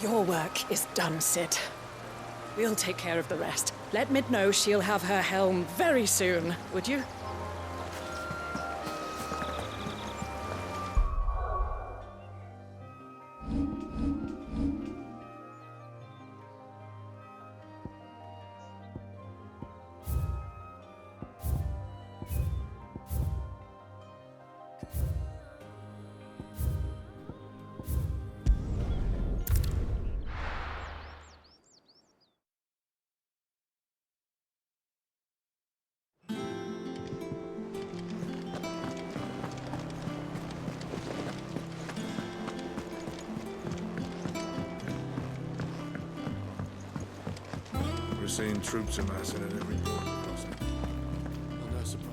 Your work is done, Sid. We'll take care of the rest. Let Mid know she'll have her helm very soon, would you? We're seeing troops amassing at every border crossing. Well, no surprise.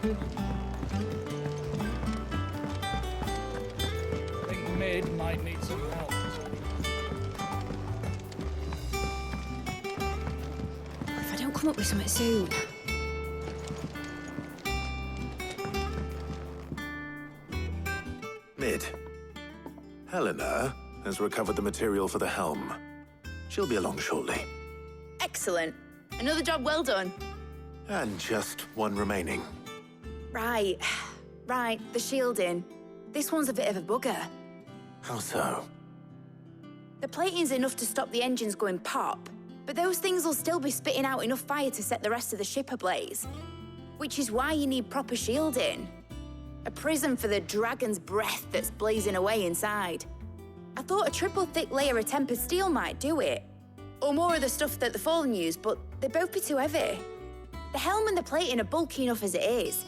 I think Mid might need some help. If I don't come up with something soon. Mid. Helena has recovered the material for the helm. She'll be along shortly. Excellent. Another job well done. And just one remaining. Right. Right, the shielding. This one's a bit of a bugger. How so? The plating's enough to stop the engines going pop, but those things will still be spitting out enough fire to set the rest of the ship ablaze. Which is why you need proper shielding. A prison for the dragon's breath that's blazing away inside. I thought a triple thick layer of tempered steel might do it. Or more of the stuff that the Fallen use, but they'd both be too heavy. The helm and the plating are bulky enough as it is.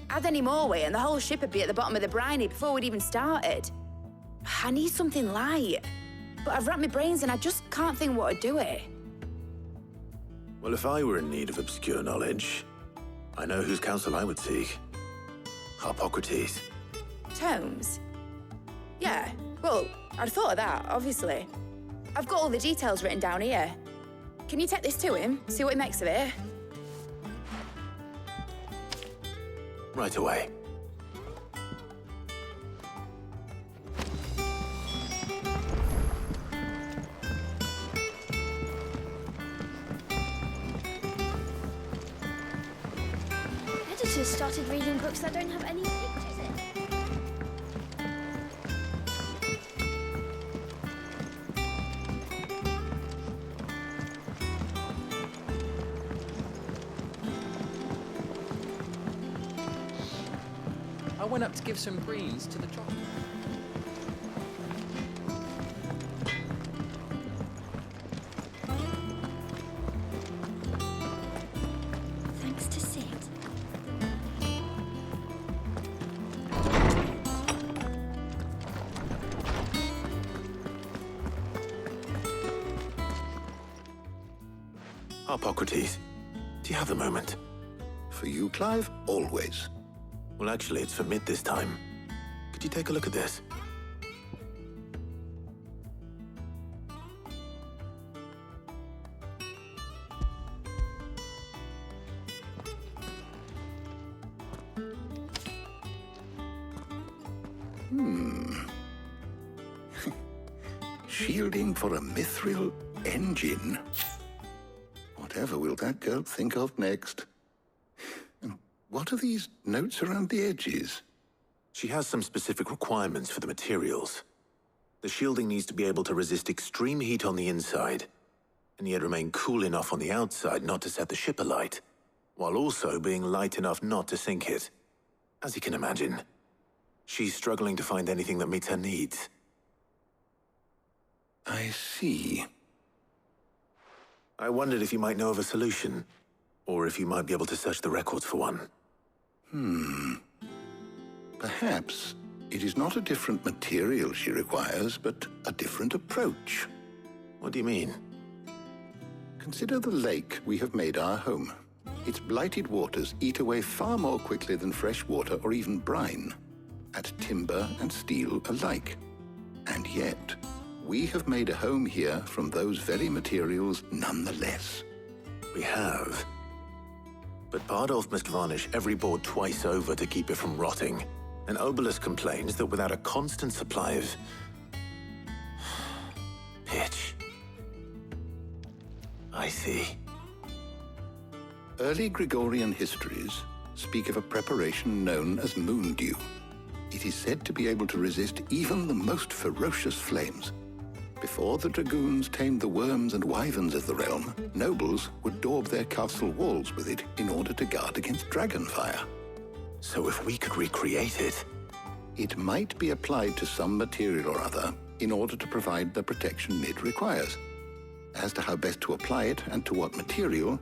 Add any more weight and the whole ship would be at the bottom of the briny before we'd even started. I need something light. But I've racked my brains and I just can't think what would do it. Well, if I were in need of obscure knowledge, I know whose counsel I would seek. Harpocrates. Tomes? Yeah, well, I'd thought of that, obviously. I've got all the details written down here. Can you take this to him, see what he makes of it? Right away. Editors started reading books that don't have any pictures in. I went up to give some greens to the chocolate. Thanks to Sid. Harpocrates, do you have a moment? For you, Clive, always. Well, actually, it's for Mid this time. Could you take a look at this? Shielding for a mithril engine. Whatever will that girl think of next? And what are these notes around the edges? She has some specific requirements for the materials. The shielding needs to be able to resist extreme heat on the inside, and yet remain cool enough on the outside not to set the ship alight, while also being light enough not to sink it. As you can imagine, she's struggling to find anything that meets her needs. I see. I wondered if you might know of a solution, or if you might be able to search the records for one. Perhaps it is not a different material she requires, but a different approach. What do you mean? Consider the lake we have made our home. Its blighted waters eat away far more quickly than fresh water or even brine, at timber and steel alike. And yet, we have made a home here from those very materials nonetheless. We have. But Bardolph must varnish every board twice over to keep it from rotting. And Obelus complains that without a constant supply of pitch. I see. Early Gregorian histories speak of a preparation known as moon dew. It is said to be able to resist even the most ferocious flames. Before the dragoons tamed the worms and wyverns of the realm, nobles would daub their castle walls with it in order to guard against dragonfire. So if we could recreate it... It might be applied to some material or other in order to provide the protection Mid requires. As to how best to apply it and to what material,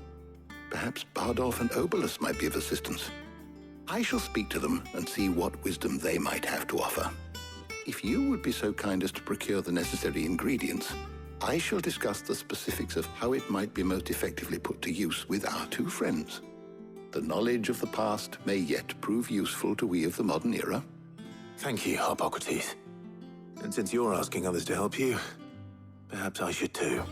perhaps Bardolph and Obelus might be of assistance. I shall speak to them and see what wisdom they might have to offer. If you would be so kind as to procure the necessary ingredients, I shall discuss the specifics of how it might be most effectively put to use with our two friends. The knowledge of the past may yet prove useful to we of the modern era. Thank you, Harpocrates. And since you're asking others to help you, perhaps I should too.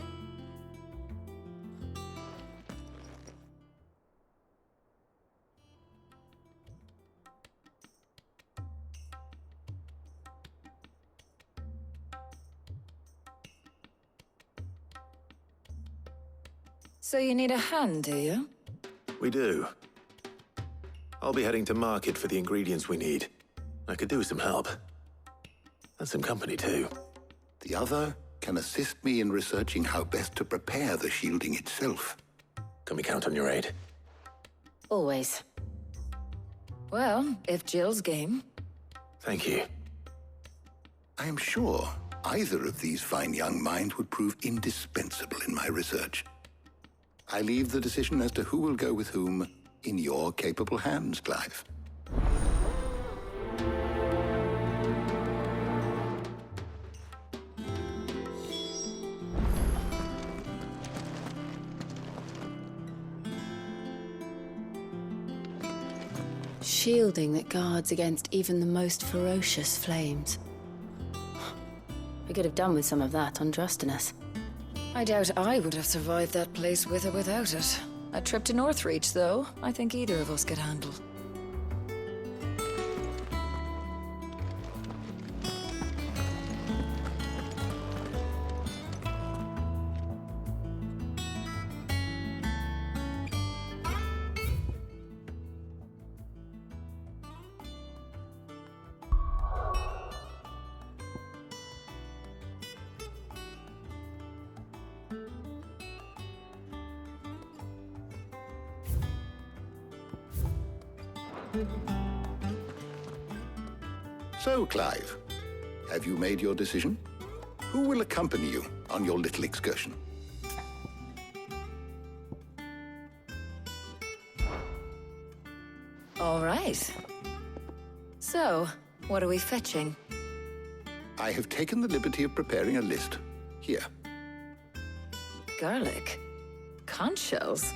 So you need a hand, do you? We do. I'll be heading to market for the ingredients we need. I could do with some help. And some company, too. The other can assist me in researching how best to prepare the shielding itself. Can we count on your aid? Always. Well, if Jill's game. Thank you. I am sure either of these fine young minds would prove indispensable in my research. I leave the decision as to who will go with whom in your capable hands, Clive. Shielding that guards against even the most ferocious flames. We could have done with some of on Drustinus. I doubt I would have survived that place with or without it. A trip to Northreach, though, I think either of us could handle. So, Clive, have you made your decision? Who will accompany you on your little excursion? All right. So, what are we fetching? I have taken the liberty of preparing a list. Here. Garlic? Conch shells?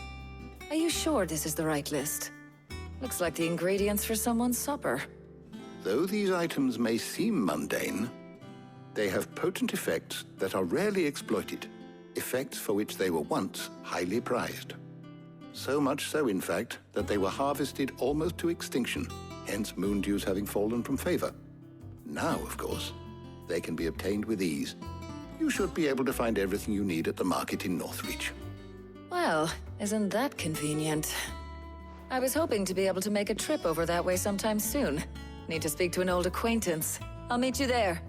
Are you sure this is the right list? Looks like the ingredients for someone's supper. Though these items may seem mundane, they have potent effects that are rarely exploited, effects for which they were once highly prized. So much so, in fact, that they were harvested almost to extinction, hence moon dews having fallen from favor. Now, of course, they can be obtained with ease. You should be able to find everything you need at the market in Northreach. Well, isn't that convenient? I was hoping to be able to make a trip over that way sometime soon. Need to speak to an old acquaintance. I'll meet you there.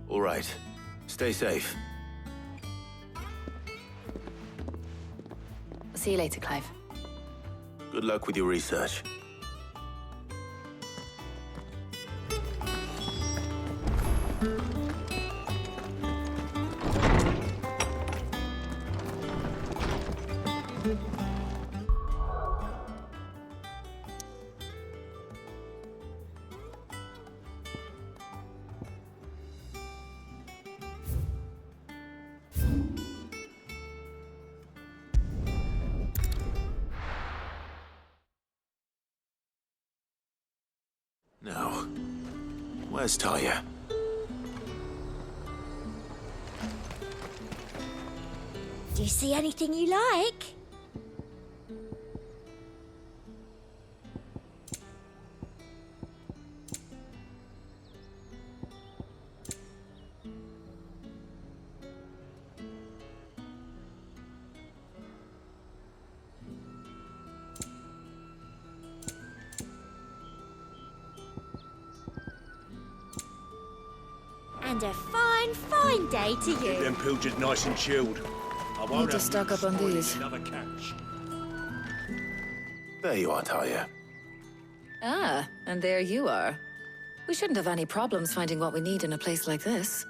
All right. Stay safe. I'll see you later, Clive. Good luck with your research. Where's Talia? Do you see anything you like? And a fine, fine day to you. Keep them pilchards nice and chilled. I won't Need to have stock you up on spoiling these. Another catch. There you are, Talia. Ah, and there you are. We shouldn't have any problems finding what we need in a place like this.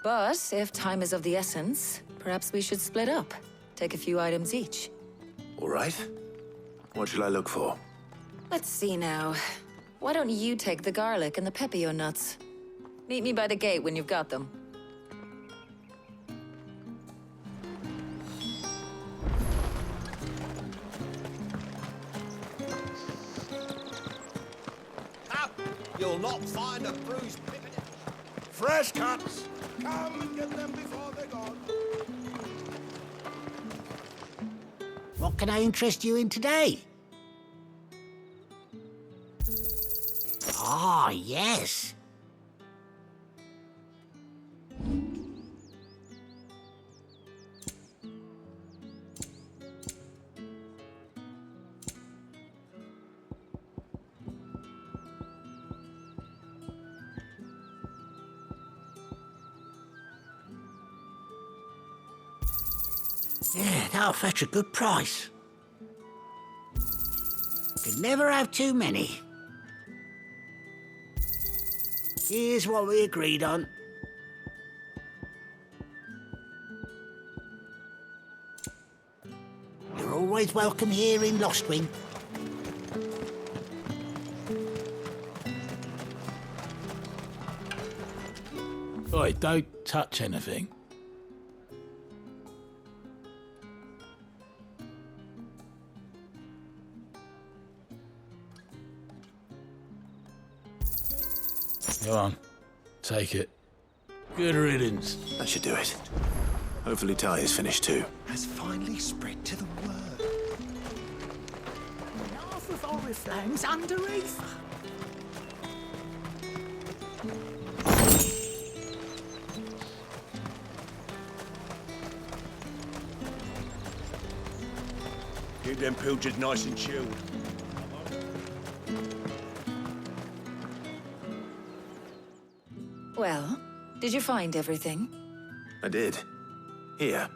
But if time is of the essence, perhaps we should split up. Take a few items each. All right. What shall I look for? Let's see now. Why don't you take the garlic and the pepio nuts? Meet me by the gate when you've got them. Up! You'll not find a bruised picket. Fresh cuts! Come and get them before they're gone. What can I interest you in today? Ah, yes. Yeah, that'll fetch a good price. Could never have too many. Here's what we agreed on. You're always welcome here in Lostwing. Oi, don't touch anything. Go on, take it. Good riddance. That should do it. Hopefully Talia's finished too. Has finally spread to the word. Half of Oriflamme's under Aether. Keep them pilchards nice and chilled. Well, did you find everything? I did. Here.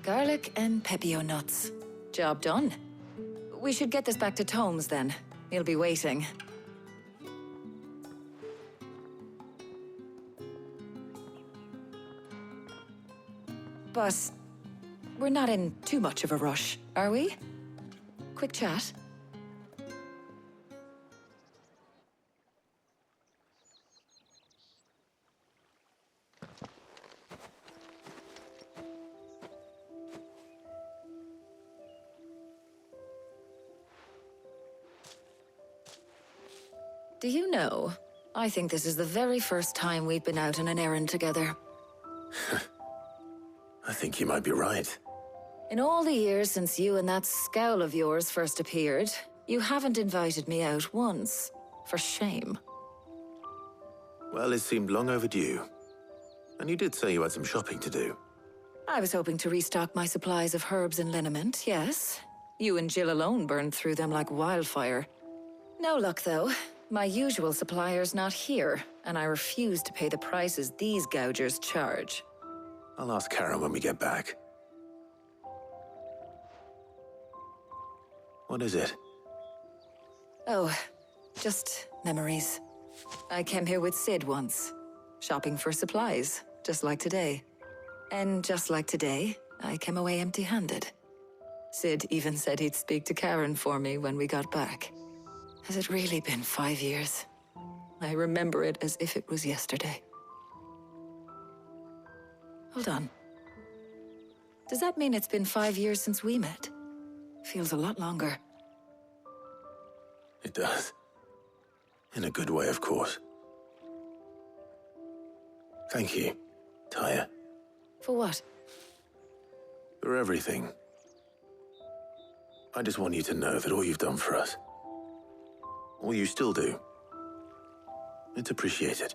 Garlic and pepio nuts. Job done. We should get this back to Tomes then. He'll be waiting. But we're not in too much of a rush, are we? Quick chat. Do you know, I think this is the very first time we've been out on an errand together. I think you might be right. In all the years since you and that scowl of yours first appeared, you haven't invited me out once. For shame. Well, it seemed long overdue. And you did say you had some shopping to do. I was hoping to restock my supplies of herbs and liniment, yes. You and Jill alone burned through them like wildfire. No luck, though. My usual supplier's not here, and I refuse to pay the prices these gougers charge. I'll ask Karen when we get back. What is it? Oh, just memories. I came here with Sid once, shopping for supplies, just like today. And just like today, I came away empty-handed. Sid even said he'd speak to Karen for me when we got back. Has it really been 5 years? I remember it as if it was yesterday. Hold on. Does that mean it's been 5 years since we met? Feels a lot longer. It does. In a good way, of course. Thank you, Tyre. For what? For everything. I just want you to know that all you've done for us, all you still do, it's appreciated.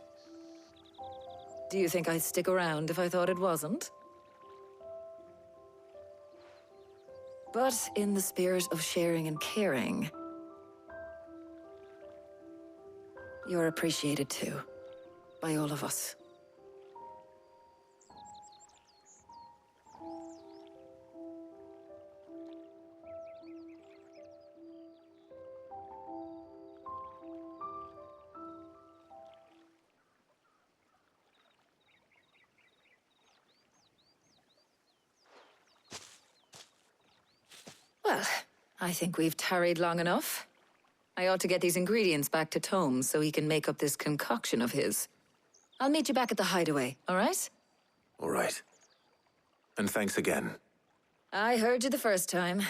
Do you think I'd stick around if I thought it wasn't? But in the spirit of sharing and caring, you're appreciated too, by all of us. Well, I think we've tarried long enough. I ought to get these ingredients back to Tomes so he can make up this concoction of his. I'll meet you back at the hideaway, all right? All right. And thanks again. I heard you the first time.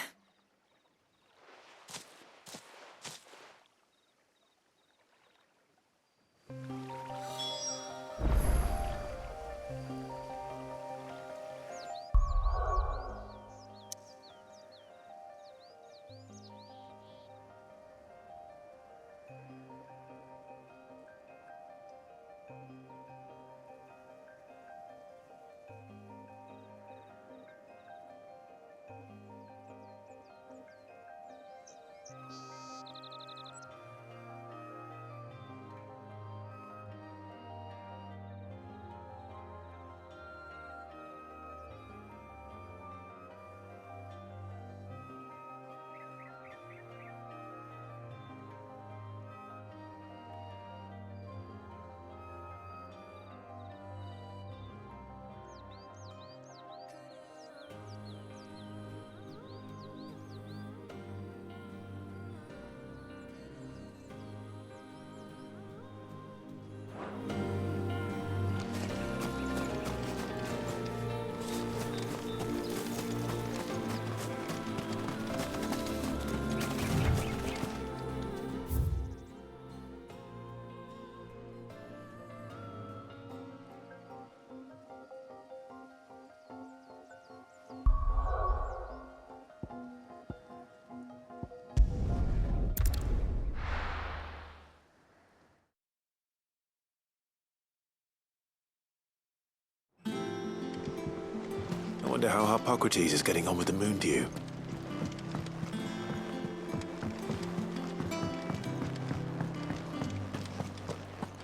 I wonder how Hippocrates is getting on with the moon dew.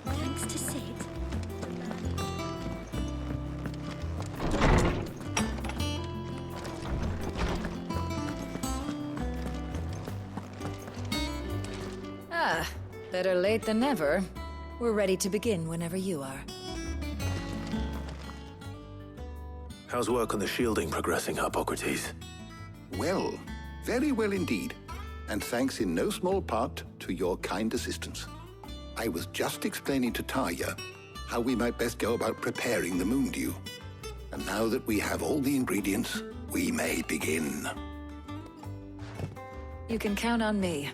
Thanks to Sid. Ah, better late than never. We're ready to begin whenever you are. How's work on the shielding progressing, Hippocrates? Well, very well indeed. And thanks in no small part to your kind assistance. I was just explaining to Tarja how we might best go about preparing the moon dew. And now that we have all the ingredients, we may begin. You can count on me.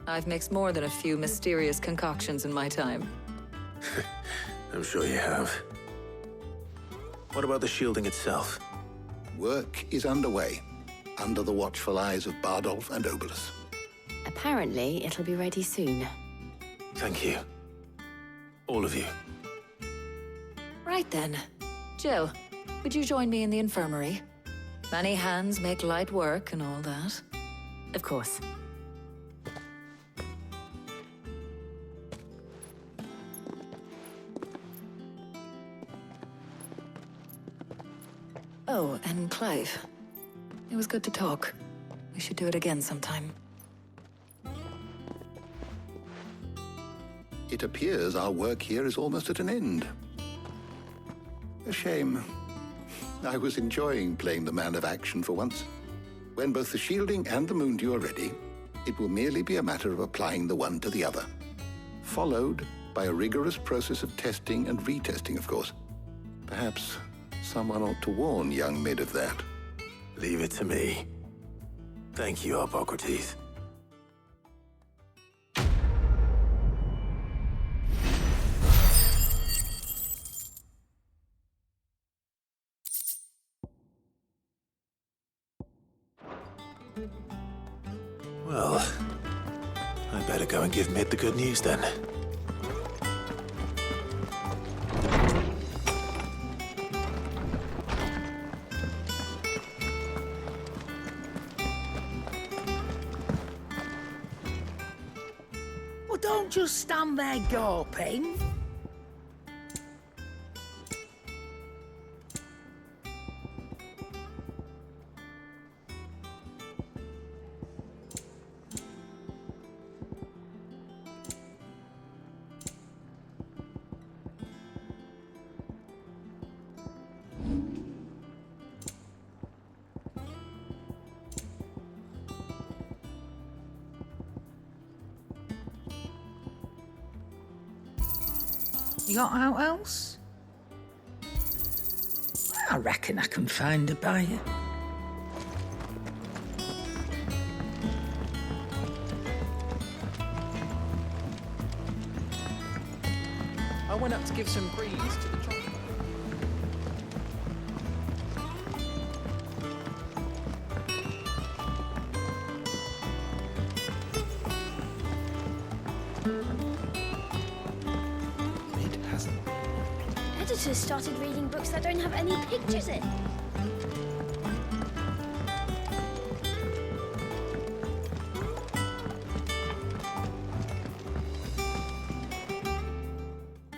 I've mixed more than a few mysterious concoctions in my time. I'm sure you have. What about the shielding itself? Work is underway, under the watchful eyes of Bardolph and Obolus. Apparently, it'll be ready soon. Thank you. All of you. Right then. Jill, would you join me in the infirmary? Many hands make light work and all that. Of course. Oh, and Clive. It was good to talk. We should do it again sometime. It appears our work here is almost at an end. A shame. I was enjoying playing the man of action for once. When both the shielding and the moondew are ready, it will merely be a matter of applying the one to the other, followed by a rigorous process of testing and retesting, of course. Perhaps someone ought to warn young Mid of that. Leave it to me. Thank you, Hippocrates. Well, I better go and give Mid the good news then. Well, don't just stand there gawping. You got out else? I reckon I can find a buyer. I went up to give some greens to the chocolate. Editors started reading books that don't have any pictures in.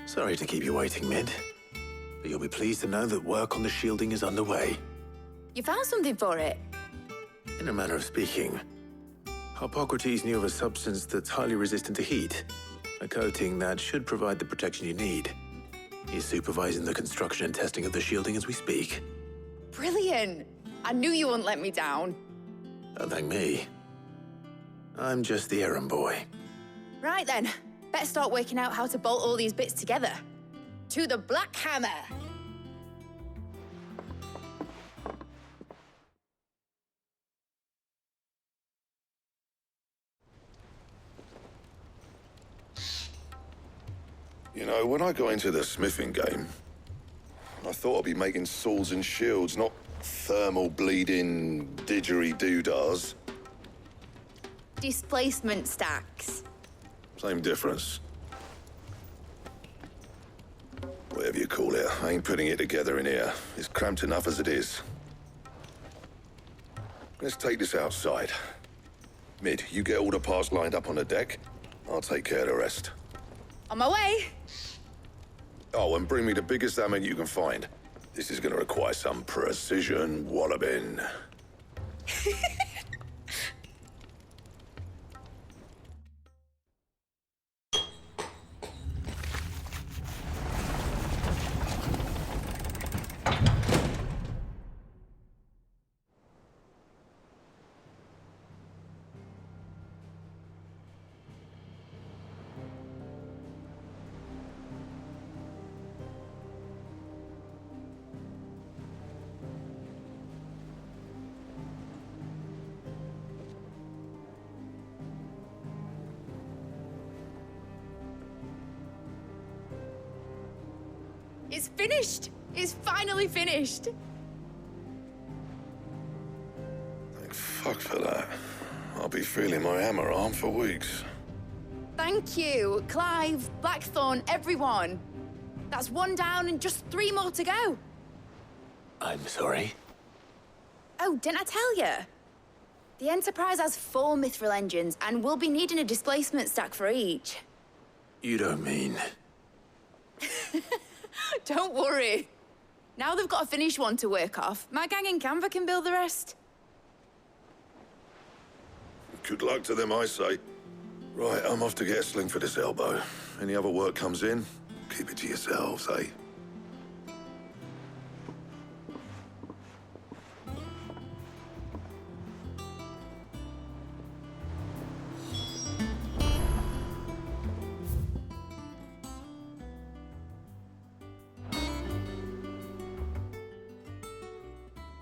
Sorry to keep you waiting, Mid. But you'll be pleased to know that work on the shielding is underway. You found something for it? In a manner of speaking, Hippocrates knew of a substance that's highly resistant to heat. A coating that should provide the protection you need. He's supervising the construction and testing of the shielding as we speak. Brilliant! I knew you wouldn't let me down. Don't thank me. I'm just the errand boy. Right then, better start working out how to bolt all these bits together. To the Black Hammer! You know, when I got into the smithing game, I thought I'd be making swords and shields, not thermal bleeding didgeridoo-dahs. Displacement stacks. Same difference. Whatever you call it, I ain't putting it together in here. It's cramped enough as it is. Let's take this outside. Mid, you get all the parts lined up on the deck. I'll take care of the rest. On my way! Oh, and bring me the biggest hammer you can find. This is gonna require some precision walloping. It's finished! It's finally finished! Thank fuck for that. I'll be feeling my hammer arm for weeks. Thank you, Clive, Blackthorn, everyone. That's one down and just 3 more to go. I'm sorry. Oh, didn't I tell you? The Enterprise has 4 mithril engines and we'll be needing a displacement stack for each. You don't mean... Don't worry. Now they've got a finished one to work off, my gang in Canva can build the rest. Good luck to them, I say. Right, I'm off to get a sling for this elbow. Any other work comes in, keep it to yourselves, eh?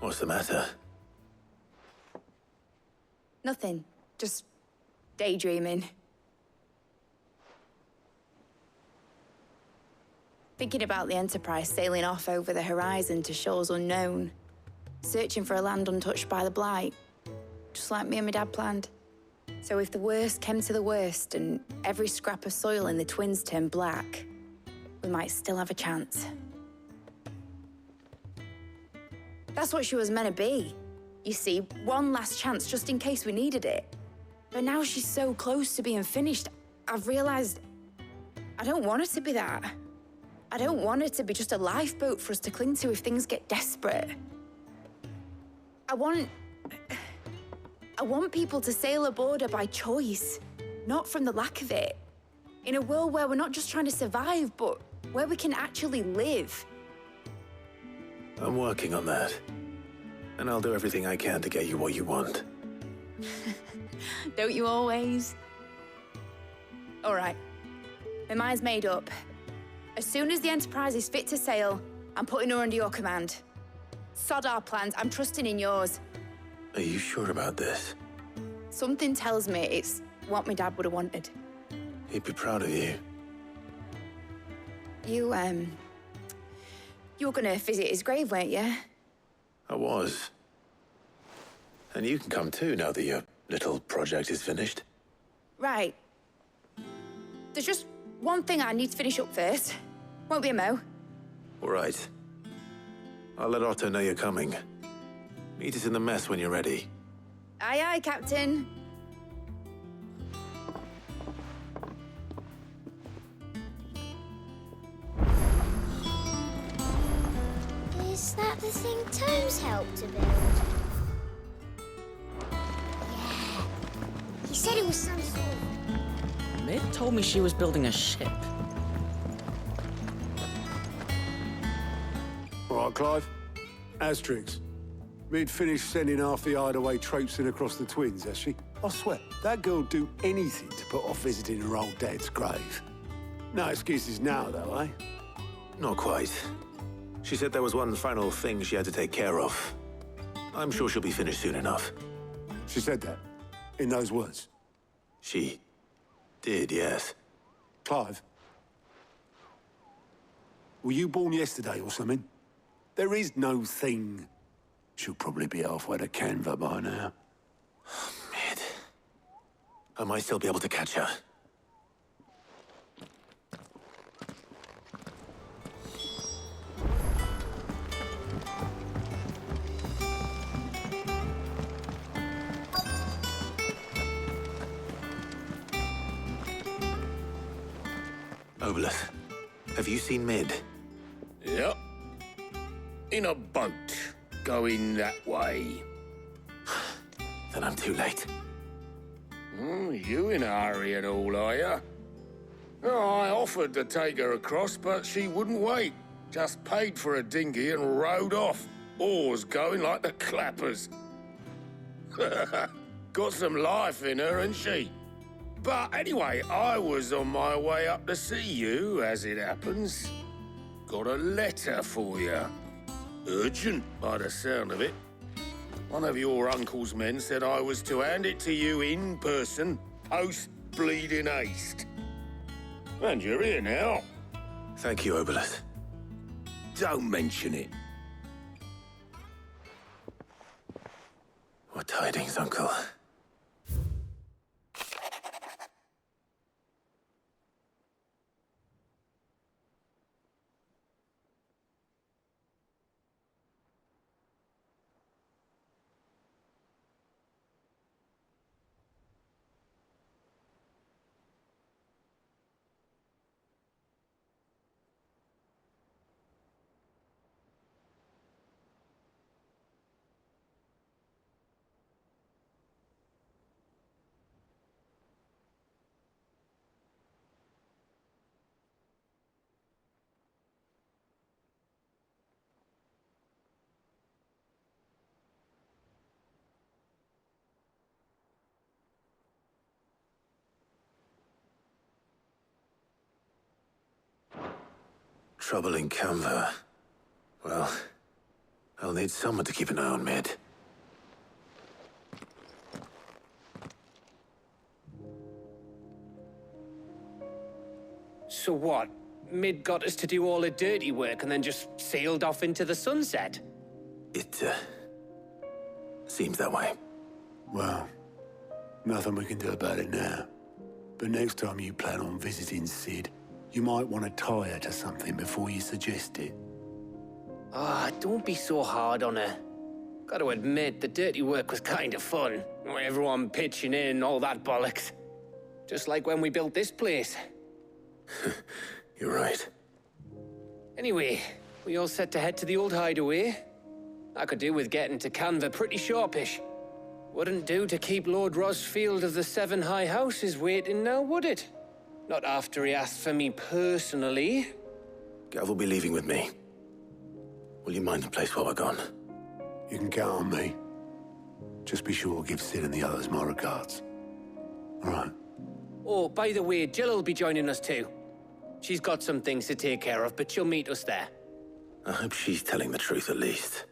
What's the matter? Nothing. Just daydreaming. Thinking about the Enterprise sailing off over the horizon to shores unknown. Searching for a land untouched by the Blight. Just like me and my dad planned. So if the worst came to the worst and every scrap of soil in the Twins turned black, we might still have a chance. That's what she was meant to be. You see, one last chance just in case we needed it. But now she's so close to being finished, I've realized I don't want her to be that. I don't want her to be just a lifeboat for us to cling to if things get desperate. I want people to sail aboard her by choice, not from the lack of it. In a world where we're not just trying to survive, but where we can actually live. I'm working on that. And I'll do everything I can to get you what you want. Don't you always? All right. My mind's made up. As soon as the Enterprise is fit to sail, I'm putting her under your command. Sod our plans, I'm trusting in yours. Are you sure about this? Something tells me it's what my dad would have wanted. He'd be proud of you. You were gonna visit his grave, weren't you? I was. And you can come too now that your little project is finished. Right. There's just one thing I need to finish up first. Won't be a mo. All right. I'll let Otto know you're coming. Meet us in the mess when you're ready. Aye, aye, Captain. Is that the thing Tomes helped to build? Yeah. He said it was some sort of... Mid told me she was building a ship. All right, Clive. Asterix. Mid finished sending half the hideaway traipsing across the Twins, has she? I swear, that girl'd do anything to put off visiting her old dad's grave. No excuses now, though, eh? Not quite. She said there was one final thing she had to take care of. I'm sure she'll be finished soon enough. She said that? In those words? She did, yes. Clive? Were you born yesterday or something? There is no thing. She'll probably be halfway to Canva by now. Mid. I might still be able to catch her. Obelith, have you seen Mid? Yep. In a boat, going that way. Then I'm too late. You in a hurry and all, are you? Oh, I offered to take her across, but she wouldn't wait. Just paid for a dinghy and rowed off. Oars going like the clappers. Got some life in her, ain't she? But anyway, I was on my way up to see you, as it happens. Got a letter for you. Urgent, by the sound of it. One of your uncle's men said I was to hand it to you in person, post-bleeding haste. And you're here now. Thank you, Obelith. Don't mention it. What tidings, Uncle? Trouble in Canva. Well, I'll need someone to keep an eye on Mid. So what? Mid got us to do all the dirty work and then just sailed off into the sunset? It, seems that way. Well, nothing we can do about it now. But next time you plan on visiting Sid, you might want to tie her to something before you suggest it. Ah, don't be so hard on her. Gotta admit, the dirty work was kind of fun. Everyone pitching in, all that bollocks. Just like when we built this place. You're right. Anyway, we all set to head to the old hideaway. I could do with getting to Canva pretty sharpish. Wouldn't do to keep Lord Rosfield of the Seven High Houses waiting now, would it? Not after he asked for me personally. Gav will be leaving with me. Will you mind the place while we're gone? You can count on me. Just be sure to give Sid and the others my regards. All right. Oh, by the way, Jill will be joining us too. She's got some things to take care of, but she'll meet us there. I hope she's telling the truth at least.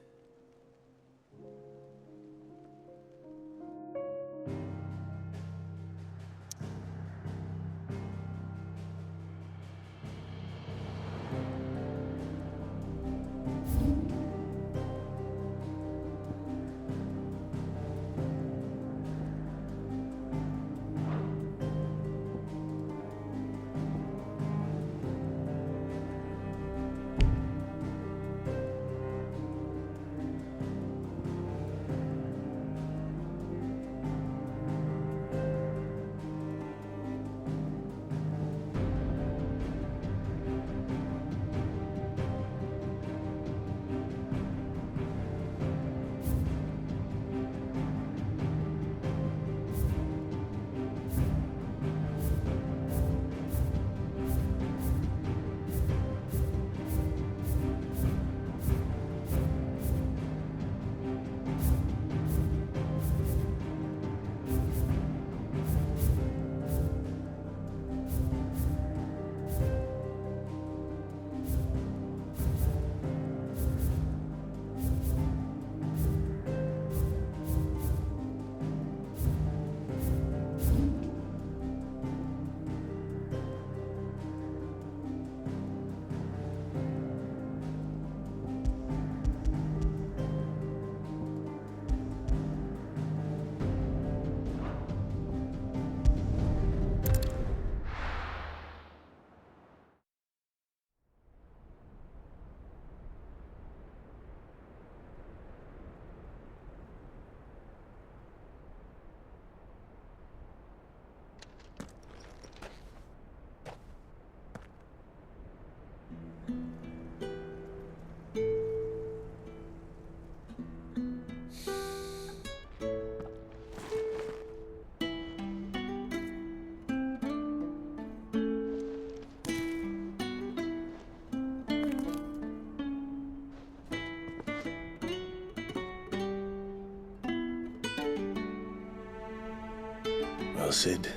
Well, Sid,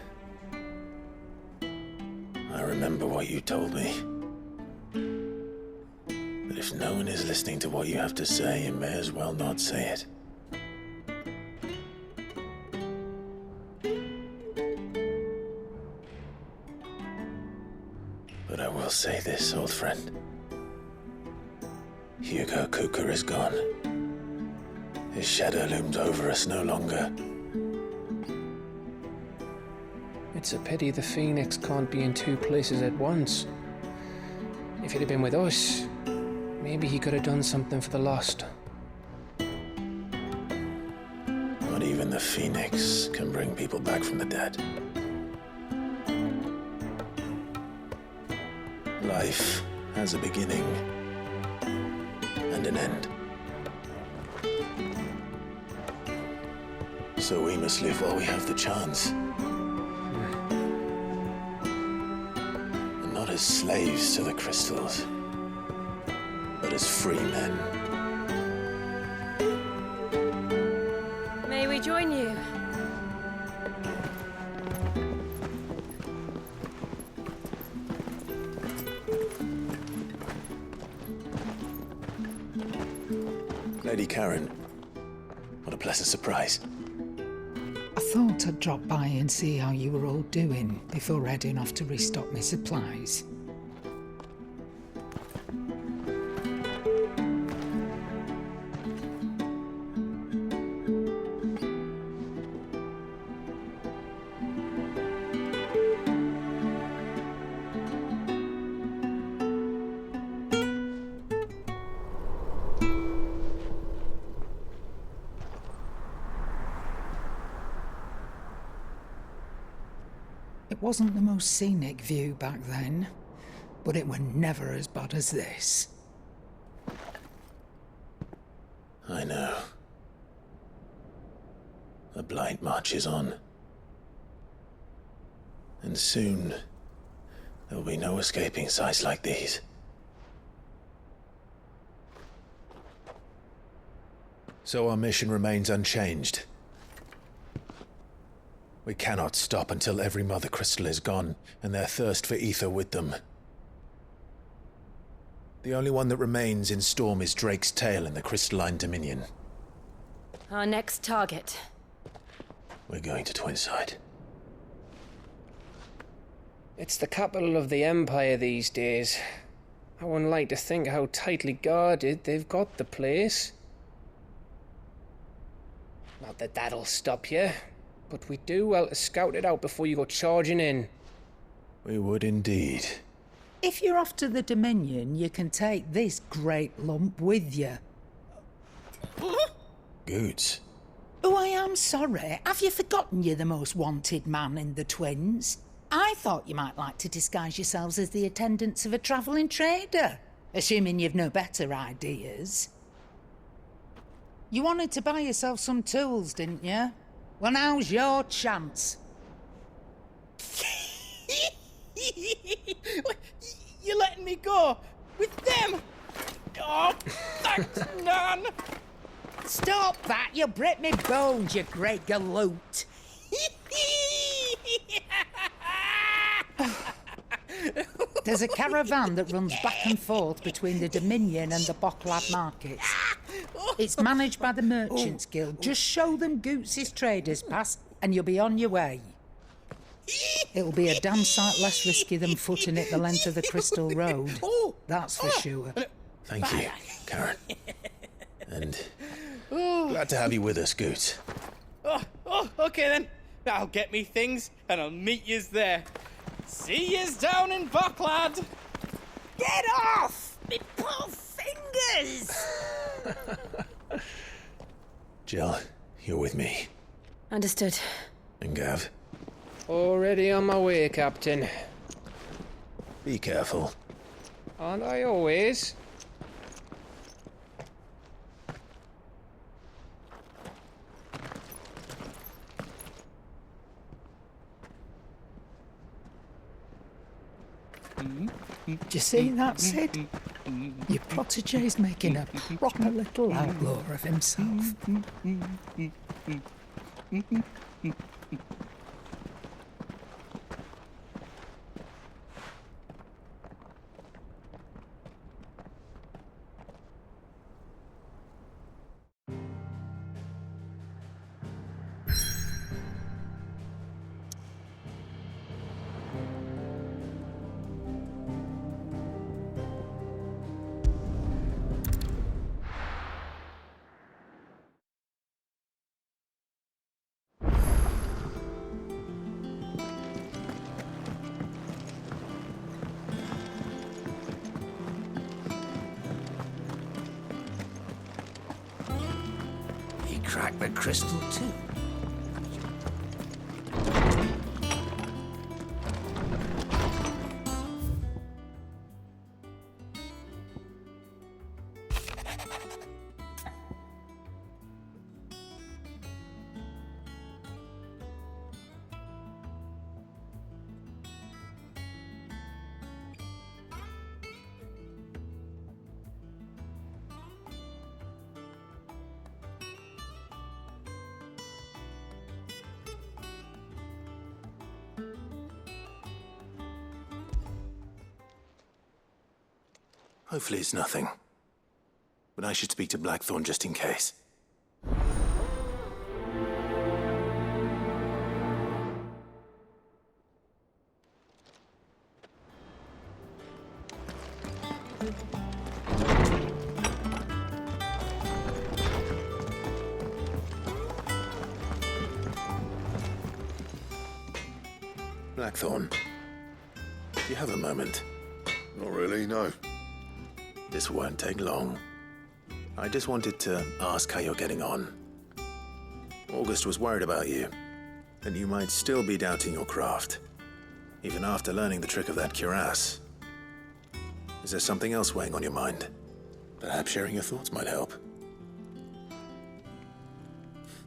I remember what you told me. That if no one is listening to what you have to say, you may as well not say it. But I will say this, old friend. Hugo Cooker is gone. His shadow looms over us no longer. It's a pity the Phoenix can't be in two places at once. If he'd have been with us, maybe he could have done something for the lost. Not even the Phoenix can bring people back from the dead. Life has a beginning and an end. So we must live while we have the chance. And not as slaves to the crystals, but as free men. May we join you? Lady Karen, what a pleasant surprise. I thought I'd drop by and see how you were all doing before heading off to restock my supplies. It wasn't the most scenic view back then, but it were never as bad as this. I know. The Blight marches on. And soon, there will be no escaping sights like these. So our mission remains unchanged. We cannot stop until every Mother Crystal is gone, and their thirst for ether with them. The only one that remains in Storm is Drake's tail in the Crystalline Dominion. Our next target. We're going to Twinside. It's the capital of the Empire these days. I wouldn't like to think how tightly guarded they've got the place. Not that that'll stop you, but we'd do well to scout it out before you go charging in. We would indeed. If you're off to the Dominion, you can take this great lump with you. Goods. Oh, I am sorry. Have you forgotten you're the most wanted man in the Twins? I thought you might like to disguise yourselves as the attendants of a travelling trader, assuming you've no better ideas. You wanted to buy yourself some tools, didn't you? Well, now's your chance. You're letting me go? With them? Oh, thanks, Nan! Stop that! You'll break me bones, you great galoot! There's a caravan that runs back and forth between the Dominion and the Bocklad markets. It's managed by the Merchants Guild. Just show them Goots' traders pass and you'll be on your way. It'll be a damn sight less risky than footing it the length of the Crystal Road. That's for sure. Thank you, Karen. And glad to have you with us, Goots. Okay then. I'll get me things and I'll meet yous there. See yous down in Bocklad. Get off! Me poor fingers! Jill, you're with me. Understood. And Gav? Already on my way, Captain. Be careful. Aren't I always? Do you see that, Sid? Your protege's making a proper little outlaw of himself. Crack the crystal too. Hopefully it's nothing. but I should speak to Blackthorn just in case. Blackthorn, do you have a moment? Not really, no. This won't take long. I just wanted to ask how you're getting on. August was worried about you, that you might still be doubting your craft, even after learning the trick of that cuirass. Is there something else weighing on your mind? Perhaps sharing your thoughts might help.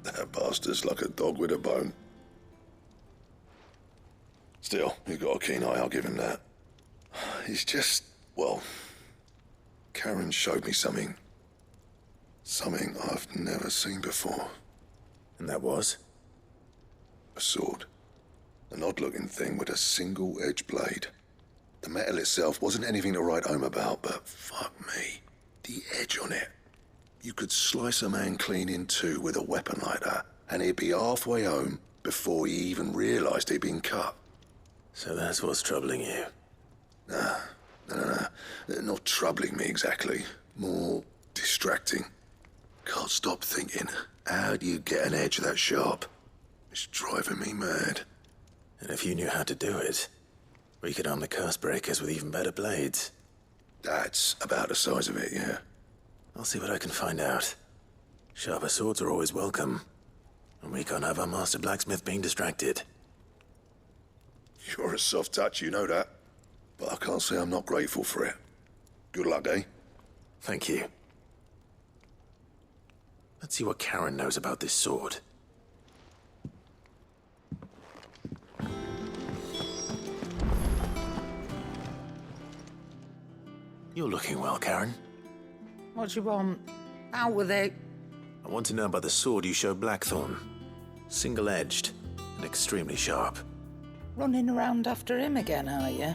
That bastard's like a dog with a bone. Still, he's got a keen eye, I'll give him that. He's just, well, Karen showed me something. Something I've never seen before. And that was? A sword. An odd-looking thing with a single-edged blade. The metal itself wasn't anything to write home about, but fuck me. The edge on it. You could slice a man clean in two with a weapon like that, and he'd be halfway home before he even realized he'd been cut. So that's what's troubling you? Nah. Not troubling me exactly. More distracting. Can't stop thinking, how do you get an edge that sharp? It's driving me mad. And if you knew how to do it, we could arm the curse breakers with even better blades. That's about the size of it, yeah. I'll see what I can find out. Sharper swords are always welcome. And we can't have our master blacksmith being distracted. You're a soft touch, you know that. But I can't say I'm not grateful for it. Good luck, eh? Thank you. Let's see what Karen knows about this sword. You're looking well, Karen. What do you want? Out with it. I want to know about the sword you showed Blackthorn. Single-edged and extremely sharp. Running around after him again, are you?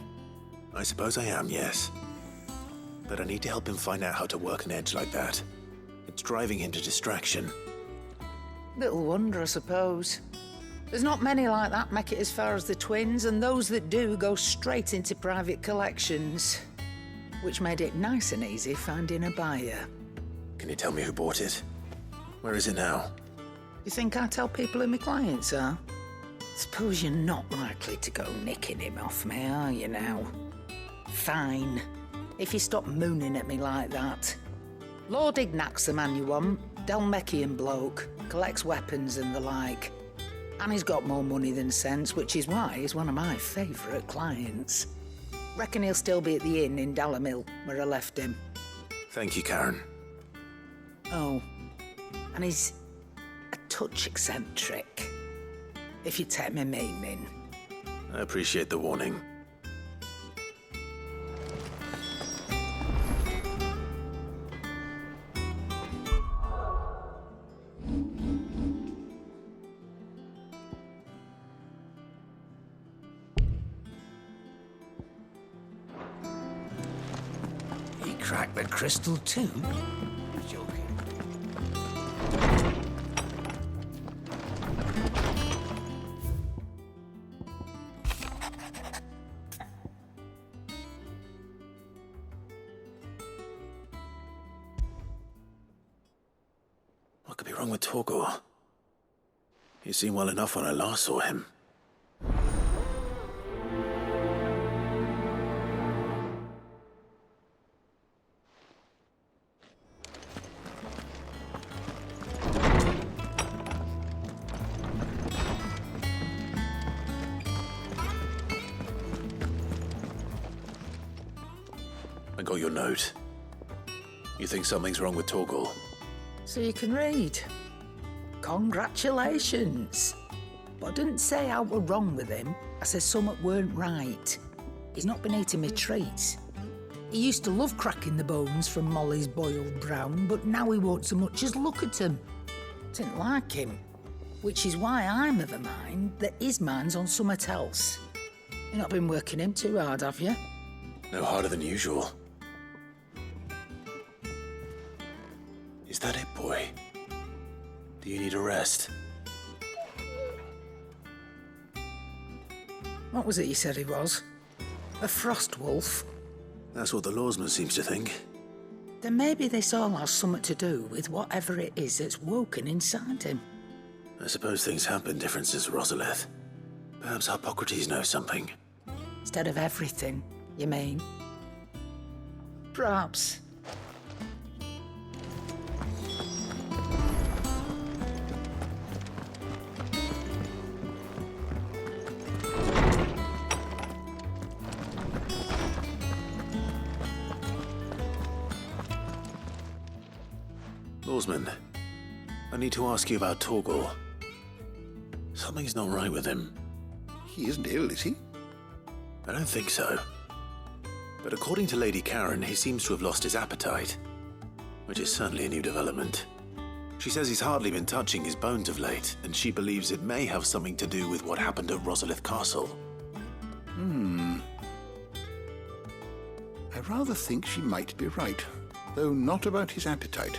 I suppose I am, yes. But I need to help him find out how to work an edge like that. It's driving him to distraction. Little wonder, I suppose. There's not many like that make it as far as the twins, and those that do go straight into private collections. Which made it nice and easy finding a buyer. Can you tell me who bought it? Where is it now? You think I tell people who my clients are? Suppose you're not likely to go nicking him off me, are you now? Fine. If you stop mooning at me like that. Lord Ignac's the man you want. Dalmekian bloke. Collects weapons and the like. And he's got more money than sense, which is why he's one of my favourite clients. Reckon he'll still be at the inn in Dalamil, where I left him. Thank you, Karen. Oh, and he's a touch eccentric, if you take my meaning. I appreciate the warning. Crack the crystal too? You're joking. What could be wrong with Torgor? He seemed well enough when I last saw him. I got your note. You think something's wrong with Torgor? So you can read. Congratulations. But I didn't say I were wrong with him. I said something weren't right. He's not been eating me treats. He used to love cracking the bones from Molly's boiled brown, but now he won't so much as look at him. Didn't like him. Which is why I'm of a mind that his mind's on something else. You've not been working him too hard, have you? No harder than usual. Is that it, boy? Do you need a rest? What was it you said he was? A frost wolf? That's what the lawsman seems to think. Then maybe this all has something to do with whatever it is that's woken inside him. I suppose things have been different since Rosalith. Perhaps Hippocrates knows something. Instead of everything, you mean? Perhaps. Lawsman, I need to ask you about Torgal. Something's not right with him. He isn't ill, is he? I don't think so. But according to Lady Karen, he seems to have lost his appetite, which is certainly a new development. She says he's hardly been touching his bones of late, and she believes it may have something to do with what happened at Rosalith Castle. I rather think she might be right, though not about his appetite.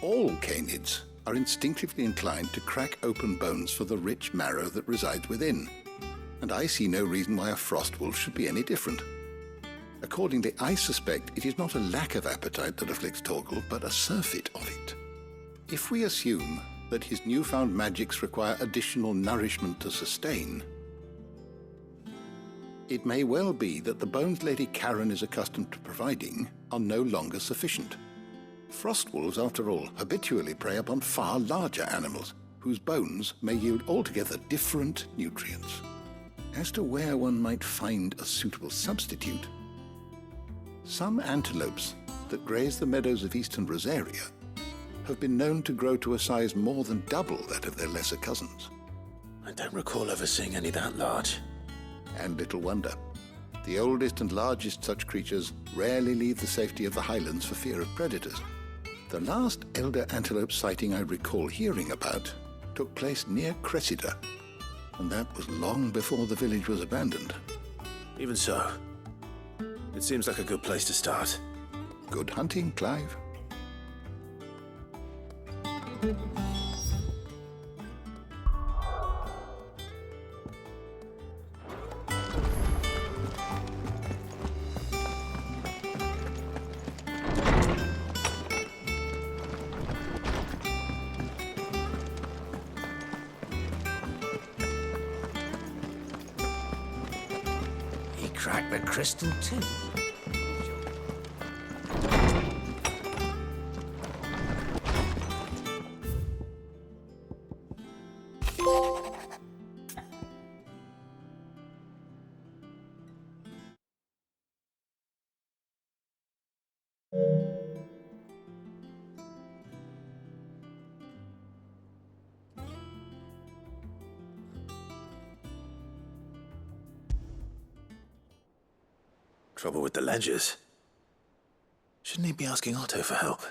All canids are instinctively inclined to crack open bones for the rich marrow that resides within, and I see no reason why a frost wolf should be any different. Accordingly, I suspect it is not a lack of appetite that afflicts Torgal, but a surfeit of it. If we assume that his newfound magics require additional nourishment to sustain, it may well be that the bones Lady Karen is accustomed to providing are no longer sufficient. Frost wolves, after all, habitually prey upon far larger animals, whose bones may yield altogether different nutrients. As to where one might find a suitable substitute, some antelopes that graze the meadows of eastern Rosaria have been known to grow to a size more than double that of their lesser cousins. I don't recall ever seeing any that large. And little wonder. The oldest and largest such creatures rarely leave the safety of the highlands for fear of predators. The last elder antelope sighting I recall hearing about took place near Cressida, and that was long before the village was abandoned. Even so, it seems like a good place to start. Good hunting, Clive. He cracked the crystal too. Trouble with the ledgers. Shouldn't he be asking Otto for help?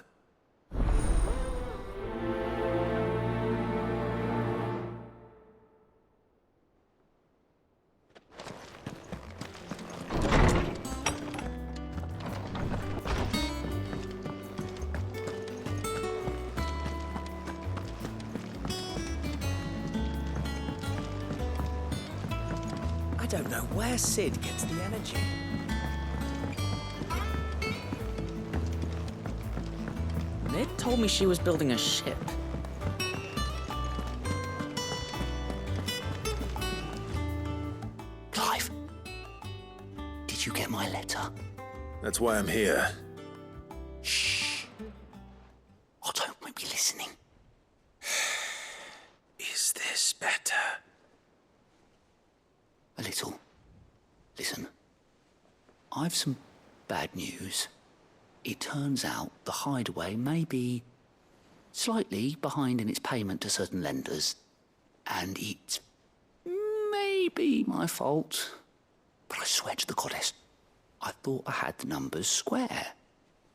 I don't know where Sid gets the energy. Ned told me she was building a ship. Clive, did you get my letter? That's why I'm here. Shh. Otto might be listening. Is this better? A little. Listen, I've some bad news. It turns out the hideaway may be slightly behind in its payment to certain lenders, and it's maybe my fault. But I swear to the goddess, I thought I had the numbers square.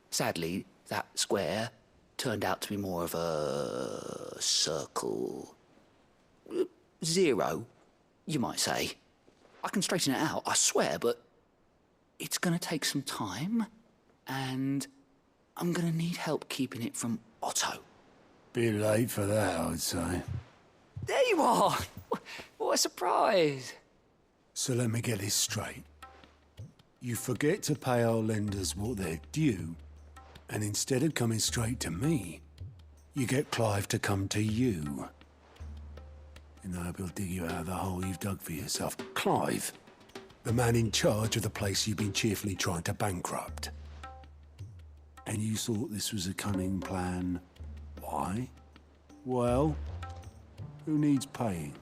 Sadly, that square turned out to be more of a circle. 0, you might say. I can straighten it out, I swear, but it's going to take some time, and I'm gonna need help keeping it from Otto. Bit late for that, I'd say. There you are! What a surprise! So let me get this straight. You forget to pay our lenders what they're due, and instead of coming straight to me, you get Clive to come to you. And I hope he'll dig you out of the hole you've dug for yourself. Clive, the man in charge of the place you've been cheerfully trying to bankrupt. And you thought this was a cunning plan. Why? Well, who needs paying?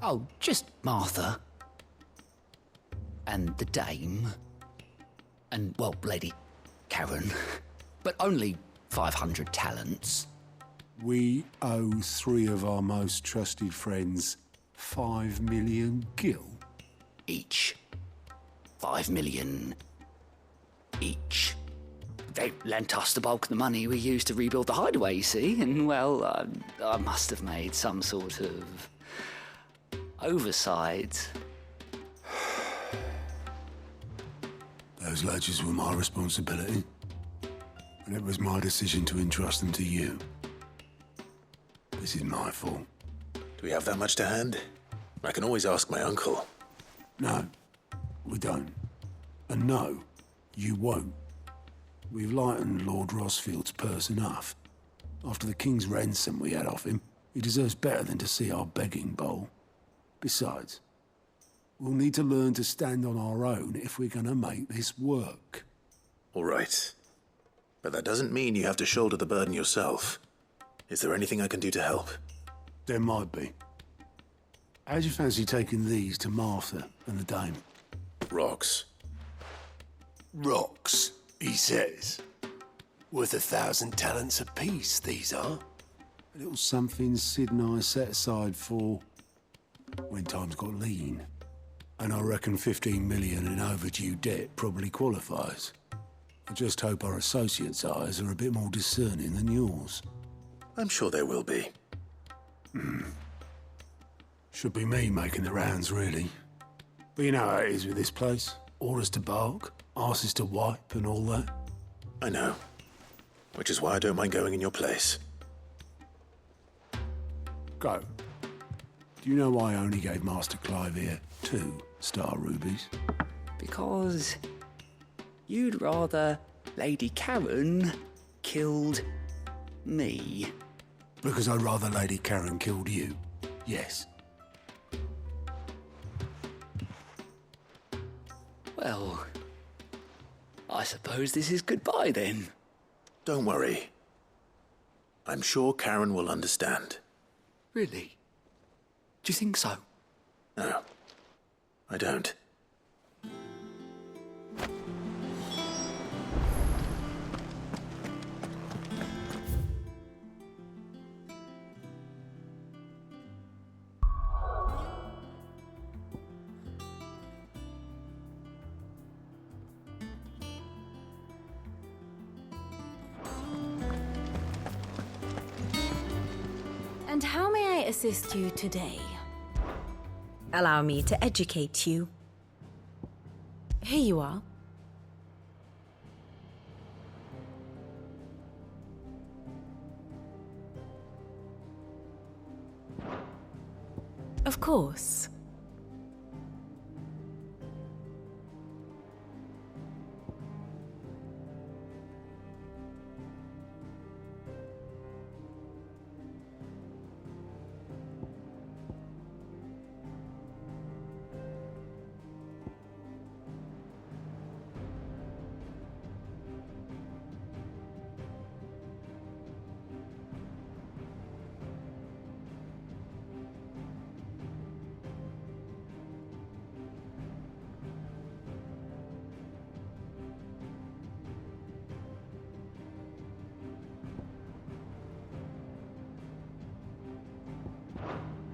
Oh, just Martha. And the dame. And, well, Lady Karen. But only 500 talents. We owe 3 of our most trusted friends 5 million gil. Each. 5 million each. They lent us the bulk of the money we used to rebuild the hideaway, you see, and, well, I must have made some sort of oversight. Those ledgers were my responsibility, and it was my decision to entrust them to you. This is my fault. Do we have that much to hand? I can always ask my uncle. No, we don't. And no, you won't. We've lightened Lord Rosfield's purse enough. After the king's ransom we had off him, he deserves better than to see our begging bowl. Besides, we'll need to learn to stand on our own if we're gonna make this work. All right. But that doesn't mean you have to shoulder the burden yourself. Is there anything I can do to help? There might be. How'd you fancy taking these to Martha and the dame? Rocks. Rocks, he says. Worth 1,000 talents apiece, these are. A little something Sid and I set aside for when times got lean. And I reckon 15 million in overdue debt probably qualifies. I just hope our associates' eyes are a bit more discerning than yours. I'm sure there will be. Should be me making the rounds, really. But you know how it is with this place. Orders to bark, arses to wipe, and all that. I know. Which is why I don't mind going in your place. Go. Do you know why I only gave Master Clive here 2 star rubies? Because you'd rather Lady Karen killed me. Because I'd rather Lady Karen killed you. Yes. Well, I suppose this is goodbye then. Don't worry. I'm sure Karen will understand. Really? Do you think so? No, I don't. And how may I assist you today? Allow me to educate you. Here you are. Of course.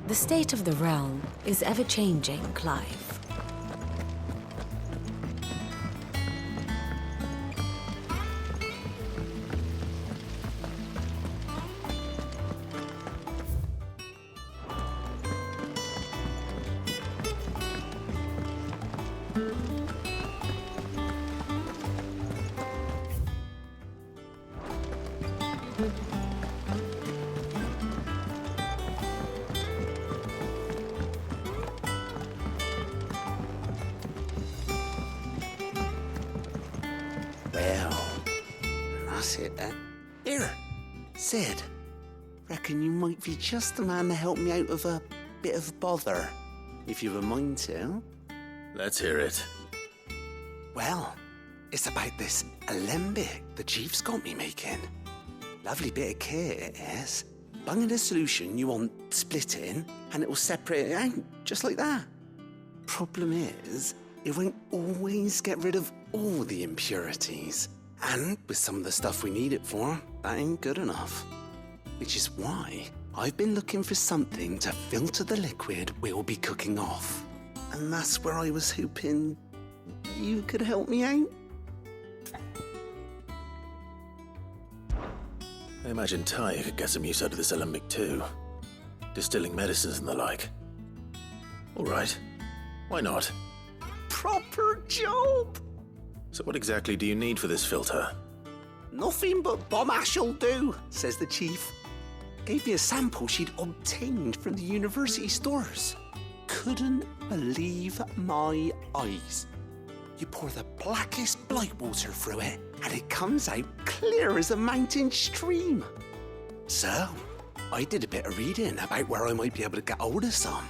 The state of the realm is ever-changing, Clive. Well, that's it then. Here, Sid. Reckon you might be just the man to help me out of a bit of bother, if you've a mind to. Let's hear it. Well, it's about this alembic the chief's got me making. Lovely bit of kit it is. Bung in a solution you want splitting, and it will separate it out, just like that. Problem is, it won't always get rid of all the impurities. And with some of the stuff we need it for, that ain't good enough. Which is why I've been looking for something to filter the liquid we'll be cooking off. And that's where I was hoping you could help me out. I imagine Ty could get some use out of this alembic too. Distilling medicines and the like. All right. Why not? Proper job! So what exactly do you need for this filter? Nothing but bomb ash'll do, says the chief. Gave me a sample she'd obtained from the university stores. Couldn't believe my eyes. You pour the blackest blight water through it, and it comes out clear as a mountain stream. So, I did a bit of reading about where I might be able to get hold of some.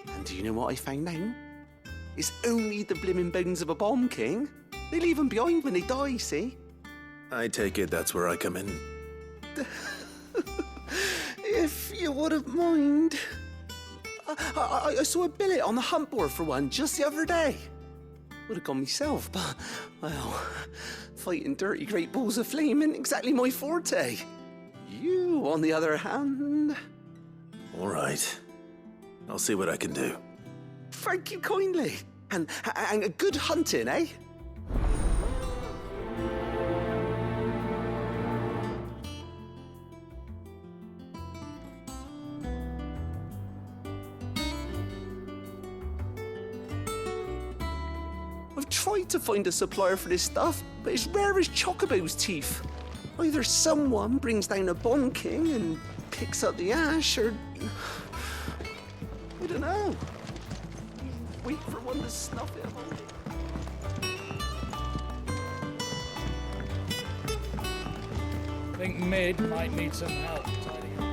And do you know what I found out? It's only the blimmin' bones of a bomb king. They leave them behind when they die, see? I take it that's where I come in. If you wouldn't mind. I saw a billet on the hunt board for one just the other day. Would have gone myself, but, well, fighting dirty great balls of flame ain't exactly my forte. You, on the other hand... All right. I'll see what I can do. Thank you kindly. And a good hunting, eh? I've tried to find a supplier for this stuff, but it's rare as Chocobo's teeth. Either someone brings down a Bomb King and picks up the ash, or... I don't know. Wait for one to snuff it out. I think Mid might need some help tidying up.